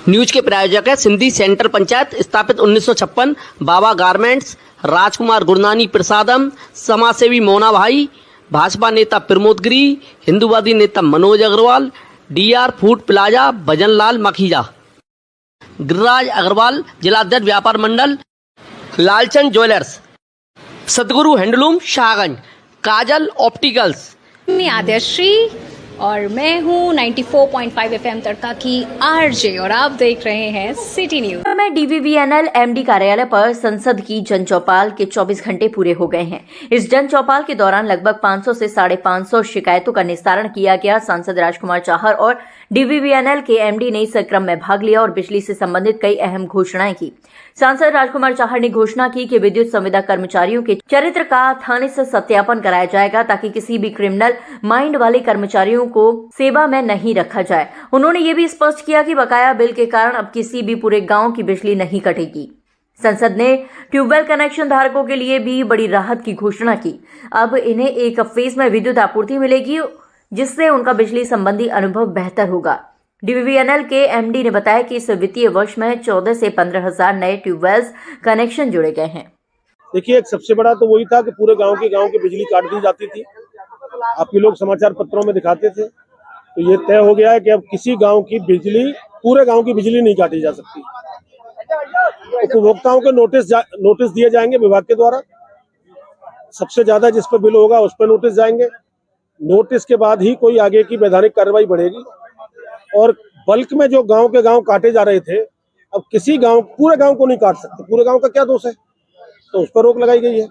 News के प्रायोजक है सिंधी सेंटर पंचायत, स्थापित 1956, बाबा गारमेंट्स, राजकुमार गुरनानी प्रसादम, समाजसेवी मोना भाई, भाजपा नेता प्रमोद गिरी, हिंदूवादी नेता Manoj Agarwal, DR food plaza, Bhajanlal Makhija, Giriraj Agarwal, जिलाध्यक्ष व्यापार मंडल, Lalchand jewellers, Sadguru handloom Shahganj, Kajal opticals. मैं आद्यश्री और मैं हूँ 94.5 FM तड़का की आरजे और आप देख रहे हैं सिटी न्यूज। में DVVNL MD कार्यालय पर संसद की जन चौपाल के 24 घंटे पूरे हो गए हैं। इस जन चौपाल के दौरान लगभग 500 से 550 शिकायतों का निस्तारण किया गया। सांसद राजकुमार चाहर और DVVNL के MD ने इस क्रम में भाग लिया और बिजली से संबंधित कई अहम घोषणाएं की। सांसद राजकुमार चाहर ने घोषणा की कि विद्युत संविदा कर्मचारियों के चरित्र का थाने से सत्यापन कराया जाएगा ताकि किसी भी क्रिमिनल माइंड वाले कर्मचारियों को सेवा में नहीं रखा जाए। उन्होंने ये भी स्पष्ट किया कि बकाया बिल के कारण अब किसी भी पूरे गांव की बिजली नहीं कटेगी। संसद ने ट्यूबवेल कनेक्शन धारकों के लिए भी बड़ी राहत की घोषणा की। अब इन्हें एक फेज में विद्युत आपूर्ति मिलेगी जिससे उनका बिजली संबंधी अनुभव बेहतर होगा। DVVNL के MD ने बताया कि इस वित्तीय वर्ष में 14 से 15,000 नए ट्यूबवेल्स कनेक्शन जुड़े गए हैं। देखिए, एक सबसे बड़ा तो वही था कि पूरे गांव की बिजली काट दी जाती थी। आपके लोग समाचार पत्रों में दिखाते थे। तो ये तय हो गया है कि अब किसी गांव की बिजली, पूरे गांव की बिजली नहीं काटी जा सकती। उपभोक्ताओं को नोटिस दिए जाएंगे विभाग के द्वारा। सबसे ज्यादा जिस पर बिल होगा उस पर नोटिस जाएंगे। नोटिस के बाद ही कोई आगे की वैधानिक कार्रवाई बढ़ेगी। और बल्क में जो गांव के गांव काटे जा रहे थे, अब किसी गांव, पूरे गांव को नहीं काट सकते। पूरे गांव का क्या दोष है, तो उस पर रोक लगाई गई है।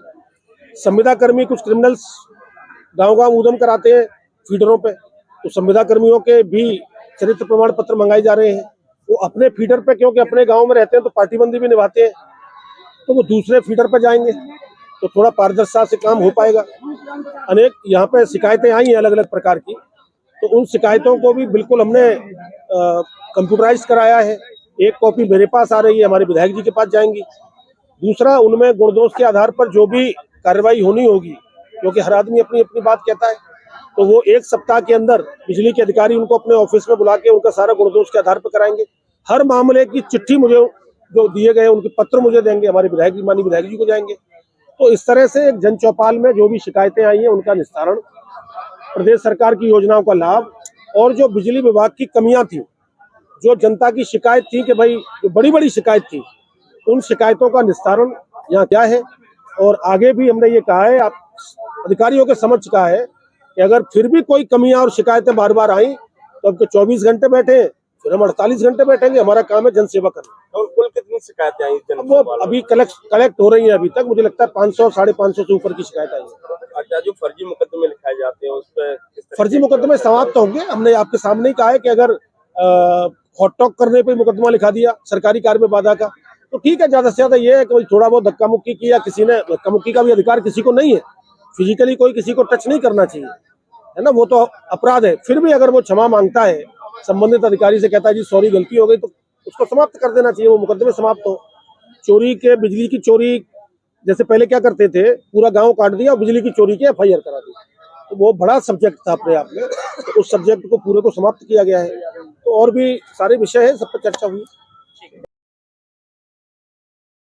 संविदा कर्मी, कुछ क्रिमिनल्स गांव ऊधम कराते हैं फीडरों पे, तो संविदा कर्मियों के भी चरित्र प्रमाण पत्र मंगाए जा रहे हैं। वो अपने फीडर पे, क्योंकि अपने गांव में रहते हैं तो पार्टीबंदी भी निभाते हैं, तो वो दूसरे फीडर पे जाएंगे तो थोड़ा पारदर्शिता से काम हो पाएगा। अनेक यहाँ पे शिकायतें आई हैं अलग अलग प्रकार की, तो उन शिकायतों को भी बिल्कुल हमने कंप्यूटराइज कराया है। एक कॉपी मेरे पास आ रही है, हमारे विधायक जी के पास जाएंगी। दूसरा, उनमें गुणदोष के आधार पर जो भी कार्रवाई होनी होगी, क्योंकि हर आदमी अपनी अपनी बात कहता है, तो वो 1 सप्ताह के अंदर बिजली के अधिकारी उनको अपने ऑफिस में बुला के उनका सारा गुणदोष के आधार पर कराएंगे। हर मामले की चिट्ठी मुझे जो दिए गए उनके पत्र मुझे देंगे, हमारे माननीय विधायक जी को जाएंगे। तो इस तरह से एक जन चौपाल में जो भी शिकायतें आई हैं उनका निस्तारण, प्रदेश सरकार की योजनाओं का लाभ, और जो बिजली विभाग की कमियां थी, जो जनता की शिकायत थी कि भाई जो बड़ी बड़ी शिकायत थी, उन शिकायतों का निस्तारण यहाँ क्या है। और आगे भी हमने ये कहा है, आप अधिकारियों के समक्ष कहा है कि अगर फिर भी कोई कमियां और शिकायतें बार बार आई तो अब 24 घंटे बैठे, फिर हम 48 घंटे बैठेंगे। हमारा काम है जनसेवा करना। और कुल कितनी शिकायतें आई? वो अभी कलेक्ट हो रही है। अभी तक मुझे लगता है 500 550 से ऊपर की शिकायत आई है। अच्छा, जो फर्जी मुकदमे लिखाए जाते हैं उस पर फर्जी मुकदमे समाप्त होंगे। हमने आपके सामने ही कहा है कि अगर हॉट टॉक करने पे मुकदमा लिखा दिया सरकारी कार्य में बाधा का, तो ठीक है। ज्यादा से ज्यादा ये है कि थोड़ा बहुत धक्का मुक्की किया, किसी ने धक्का मुक्की का भी अधिकार किसी को नहीं है। फिजिकली कोई किसी को टच नहीं करना चाहिए, है ना, वो तो अपराध है। फिर भी अगर वो क्षमा मांगता है, संबंधित अधिकारी से कहता है जी सॉरी गलती हो गई, तो उसको समाप्त कर देना चाहिए, वो मुकदमे समाप्त हो। चोरी के, बिजली की चोरी, जैसे पहले क्या करते थे, पूरा गांव काट दिया और बिजली की चोरी की FIR करा दी, तो वो बड़ा सब्जेक्ट था अपने आप में। तो उस सब्जेक्ट को पूरे को समाप्त किया गया है। तो और भी सारे विषय है, सब पर चर्चा हुई।